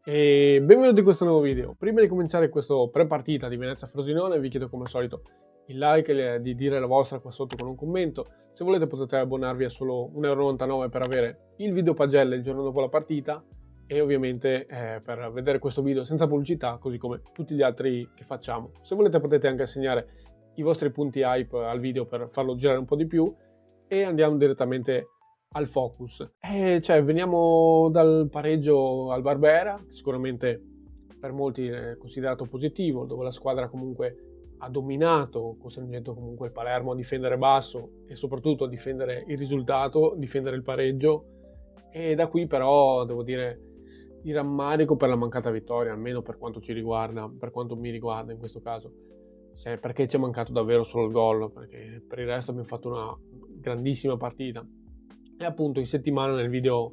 E benvenuti in questo nuovo video. Prima di cominciare questo pre-partita di Venezia-Frosinone vi chiedo come al solito il like e di dire la vostra qua sotto con un commento. Se volete potete abbonarvi a solo 1,99 € per avere il video pagelle il giorno dopo la partita e ovviamente per vedere questo video senza pubblicità, così come tutti gli altri che facciamo. Se volete potete anche assegnare i vostri punti hype al video per farlo girare un po' di più e andiamo direttamente al focus. Veniamo dal pareggio al Barbera, che sicuramente per molti è considerato positivo, dove la squadra comunque ha dominato, costringendo comunque il Palermo a difendere basso e soprattutto a difendere il risultato, difendere il pareggio. E da qui però devo dire il rammarico per la mancata vittoria, almeno per quanto ci riguarda, per quanto mi riguarda in questo caso. Perché ci è mancato davvero solo il gol, perché per il resto abbiamo fatto una grandissima partita. E appunto in settimana nel video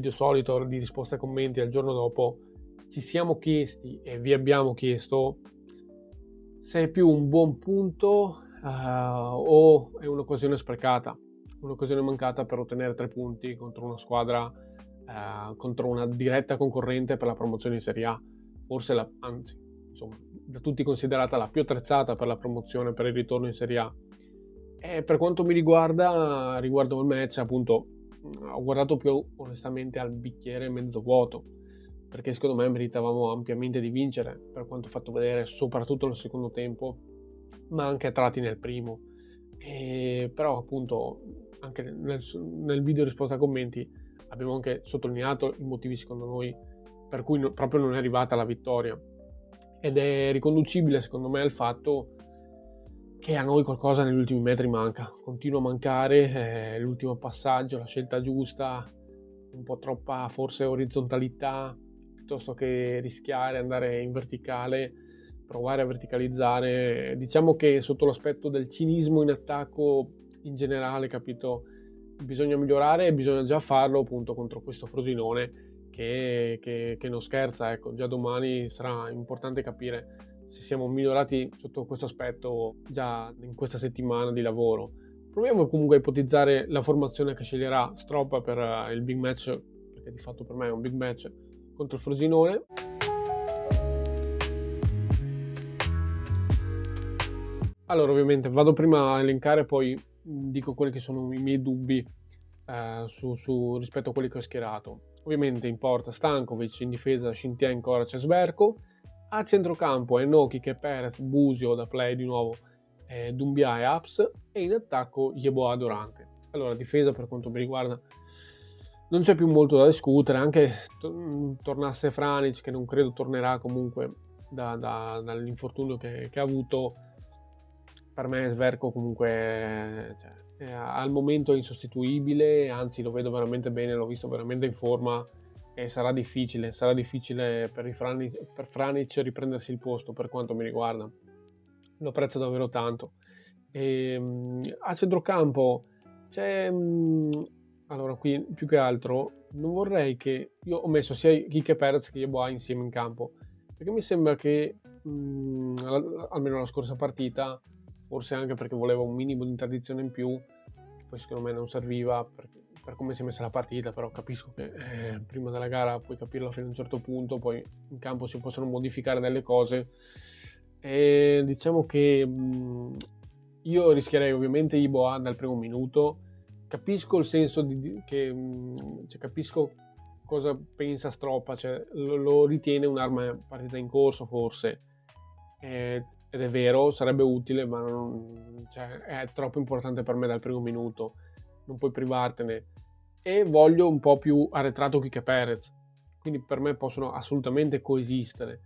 solito di risposte ai commenti al giorno dopo ci siamo chiesti e vi abbiamo chiesto se è più un buon punto o è un'occasione sprecata, un'occasione mancata per ottenere 3 punti contro una squadra, contro una diretta concorrente per la promozione in Serie A, forse da tutti considerata la più attrezzata per la promozione, per il ritorno in Serie A. E per quanto mi riguarda, riguardo il match, appunto, ho guardato più onestamente al bicchiere mezzo vuoto, perché secondo me meritavamo ampiamente di vincere, per quanto fatto vedere soprattutto nel secondo tempo, ma anche a tratti nel primo. Però appunto anche nel video risposta ai commenti abbiamo anche sottolineato i motivi secondo noi per cui proprio non è arrivata la vittoria, ed è riconducibile secondo me al fatto che a noi qualcosa negli ultimi metri manca, continua a mancare l'ultimo passaggio, la scelta giusta, un po' troppa forse orizzontalità, piuttosto che rischiare, andare in verticale, provare a verticalizzare. Diciamo che sotto l'aspetto del cinismo in attacco in generale, capito, bisogna migliorare e bisogna già farlo appunto contro questo Frosinone che non scherza, ecco. Già domani sarà importante capire se siamo migliorati sotto questo aspetto già in questa settimana di lavoro. Proviamo comunque a ipotizzare la formazione che sceglierà Stroppa per il big match, perché di fatto per me è un big match contro il Frosinone. Allora, ovviamente vado prima a elencare, poi dico quelli che sono i miei dubbi rispetto a quelli che ho schierato. Ovviamente in porta Stankovic, in difesa Shintian, Korac e Sverko. A centrocampo Enoki, che Perez, Busio da play di nuovo, Dumbia e Aps, e in attacco Yeboah Durante. Allora, difesa per quanto mi riguarda non c'è più molto da discutere, anche tornasse Franic, che non credo tornerà comunque dall'infortunio che ha avuto. Per me Sverko comunque al momento è insostituibile, anzi lo vedo veramente bene, l'ho visto veramente in forma e sarà difficile per Franic riprendersi il posto per quanto mi riguarda. Lo apprezzo davvero tanto. A centrocampo c'è allora qui più che altro non vorrei che io ho messo sia Kike Perez che Yeboah insieme in campo, perché mi sembra che almeno la scorsa partita, forse anche perché volevo un minimo di tradizione in più, poi secondo me non serviva per come si è messa la partita, però capisco che prima della gara puoi capirlo fino a un certo punto, poi in campo si possono modificare delle cose, e diciamo che io rischierei ovviamente Yeboah dal primo minuto. Capisco il senso capisco cosa pensa Stroppa, lo ritiene un'arma partita in corso forse, ed è vero, sarebbe utile, ma è troppo importante per me dal primo minuto, non puoi privartene. E voglio un po' più arretrato Kike Perez, quindi per me possono assolutamente coesistere.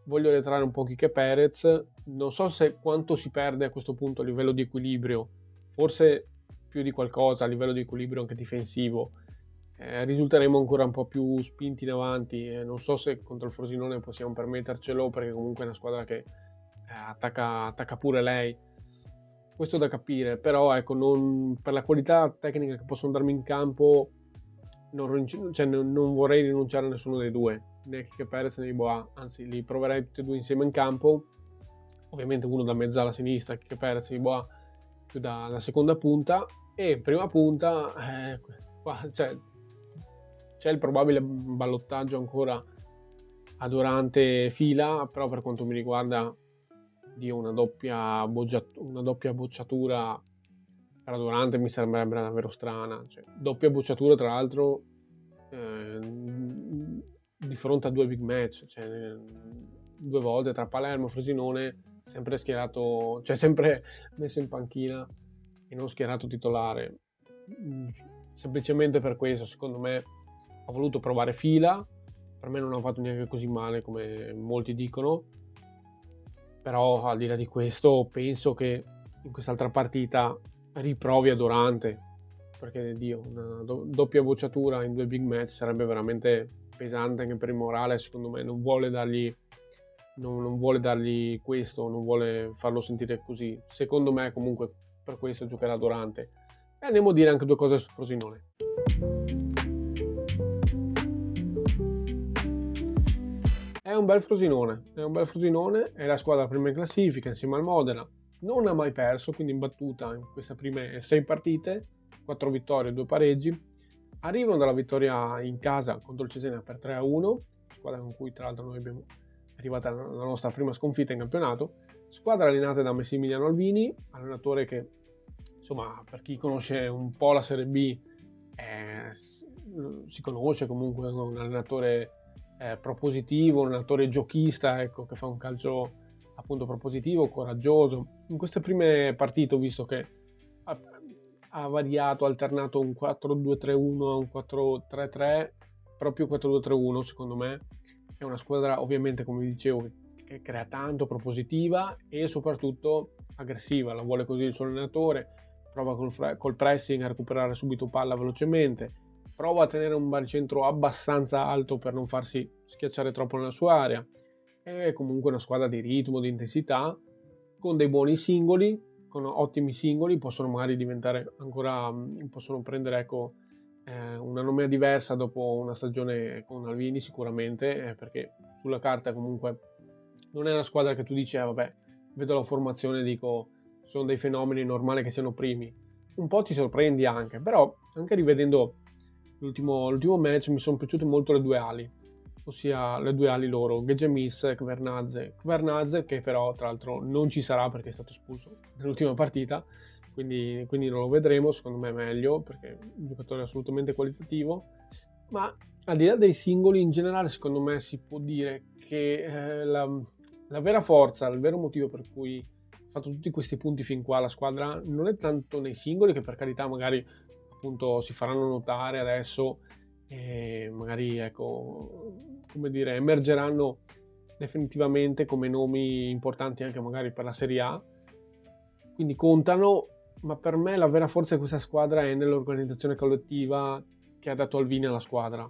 Voglio arretrare un po' Kike Perez, non so quanto si perde a questo punto a livello di equilibrio, forse più di qualcosa a livello di equilibrio anche difensivo. Risulteremo ancora un po' più spinti in avanti, non so se contro il Frosinone possiamo permettercelo, perché comunque è una squadra che attacca pure lei, questo da capire, però ecco, per la qualità tecnica che possono darmi in campo non vorrei rinunciare a nessuno dei due, né Kike Perez né Yeboah, anzi li proverei tutti e due insieme in campo, ovviamente uno da mezzala a sinistra, Kike Perez e Yeboah più da seconda punta, e prima punta qua c'è il probabile ballottaggio ancora a Durante fila, però per quanto mi riguarda una doppia bocciatura per Durante mi sembrerebbe davvero strana. Cioè, doppia bocciatura tra l'altro di fronte a 2 big match, cioè 2 volte tra Palermo e Frosinone, sempre schierato, cioè sempre messo in panchina e non schierato titolare. Semplicemente per questo, secondo me, ha voluto provare fila. Per me non ha fatto neanche così male come molti dicono, però al di là di questo penso che in quest'altra partita riprovi a Durante, perché Dio, una doppia bocciatura in 2 big match sarebbe veramente pesante anche per il morale. Secondo me non vuole dargli questo, non vuole farlo sentire così. Secondo me comunque per questo giocherà Durante. E andiamo a dire anche 2 cose su Frosinone. È un bel Frosinone, è la squadra prima in classifica insieme al Modena, non ha mai perso, quindi imbattuta in queste prime 6 partite, 4 vittorie e 2 pareggi. Arrivano dalla vittoria in casa contro il Cesena per 3-1, squadra con cui tra l'altro noi abbiamo arrivata la nostra prima sconfitta in campionato, squadra allenata da Massimiliano Alvini, allenatore che insomma per chi conosce un po' la Serie B si conosce comunque un allenatore propositivo, un allenatore giochista, ecco, che fa un calcio appunto propositivo, coraggioso. In queste prime partite ho visto che ha variato, alternato un 4-2-3-1 a un 4-3-3, proprio 4-2-3-1 secondo me. È una squadra ovviamente, come vi dicevo, che crea tanto, propositiva e soprattutto aggressiva, la vuole così il suo allenatore, prova col pressing a recuperare subito palla velocemente, prova a tenere un baricentro abbastanza alto per non farsi schiacciare troppo nella sua area. È comunque una squadra di ritmo, di intensità, con dei buoni singoli, con ottimi singoli, possono magari diventare ancora, possono prendere una nomea diversa dopo una stagione con Alvini sicuramente, perché sulla carta comunque non è una squadra che tu dici vabbè, vedo la formazione e dico sono dei fenomeni, normale che siano primi. Un po' ti sorprendi anche, però anche rivedendo l'ultimo match mi sono piaciute molto le 2 ali, ossia le 2 ali loro, Gedgemis e Kvernadze, che però tra l'altro non ci sarà perché è stato espulso nell'ultima partita, quindi non lo vedremo. Secondo me è meglio perché è un giocatore assolutamente qualitativo. Ma al di là dei singoli, in generale secondo me si può dire che la vera forza, il vero motivo per cui ha fatto tutti questi punti fin qua la squadra non è tanto nei singoli, che per carità magari appunto si faranno notare adesso e magari come dire, emergeranno definitivamente come nomi importanti anche magari per la Serie A, quindi contano. Ma per me la vera forza di questa squadra è nell'organizzazione collettiva che ha dato Alvini alla squadra,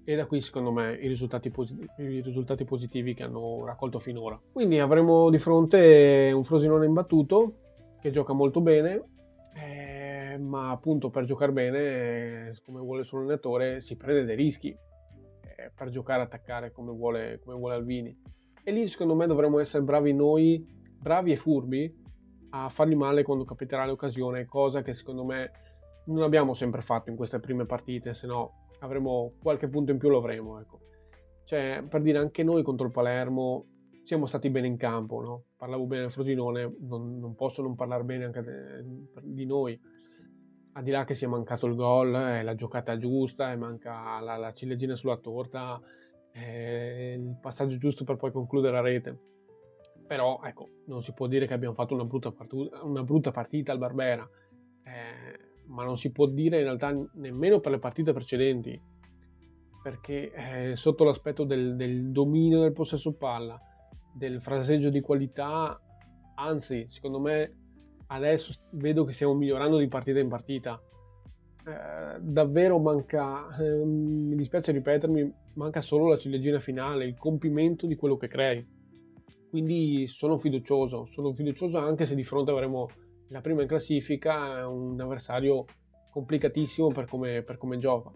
e da qui secondo me i risultati positivi che hanno raccolto finora. Quindi avremo di fronte un Frosinone imbattuto che gioca molto bene, ma appunto per giocare bene, come vuole il suo allenatore, si prende dei rischi per giocare e attaccare come vuole Alvini, e lì secondo me dovremmo essere bravi e furbi a fargli male quando capiterà l'occasione, cosa che secondo me non abbiamo sempre fatto in queste prime partite, se no avremo qualche punto in più, lo avremo, ecco. Cioè, per dire, anche noi contro il Palermo siamo stati bene in campo, no? Parlavo bene del Frosinone, non posso non parlare bene anche di noi, al di là che sia mancato il gol, la giocata giusta, e manca la ciliegina sulla torta, il passaggio giusto per poi concludere la rete. Però ecco, non si può dire che abbiamo fatto una brutta partita al Barbera, ma non si può dire in realtà nemmeno per le partite precedenti, perché sotto l'aspetto del dominio del possesso palla, del fraseggio di qualità, anzi secondo me adesso vedo che stiamo migliorando di partita in partita. Davvero manca, mi dispiace ripetermi, manca solo la ciliegina finale, il compimento di quello che crei. Quindi sono fiducioso anche se di fronte avremo la prima in classifica, un avversario complicatissimo per come gioca.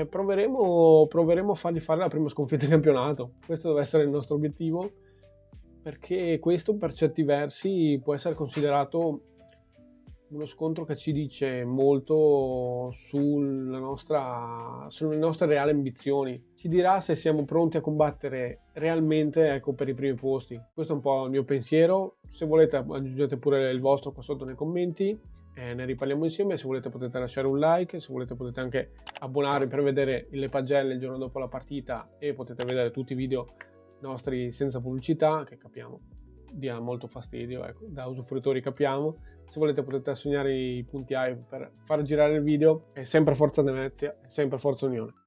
Proveremo a fargli fare la prima sconfitta in campionato. Questo deve essere il nostro obiettivo, perché questo per certi versi può essere considerato uno scontro che ci dice molto sulle nostre reali ambizioni. Ci dirà se siamo pronti a combattere realmente, ecco, per i primi posti. Questo è un po' il mio pensiero. Se volete aggiungete pure il vostro qua sotto nei commenti. Ne riparliamo insieme. Se volete potete lasciare un like, se volete potete anche abbonarvi per vedere le pagelle il giorno dopo la partita e potete vedere tutti i video nostri senza pubblicità, che capiamo dia molto fastidio, ecco, da usufruitori capiamo. Se volete potete assegnare i punti hype per far girare il video. E sempre Forza Venezia, e sempre Forza Unione.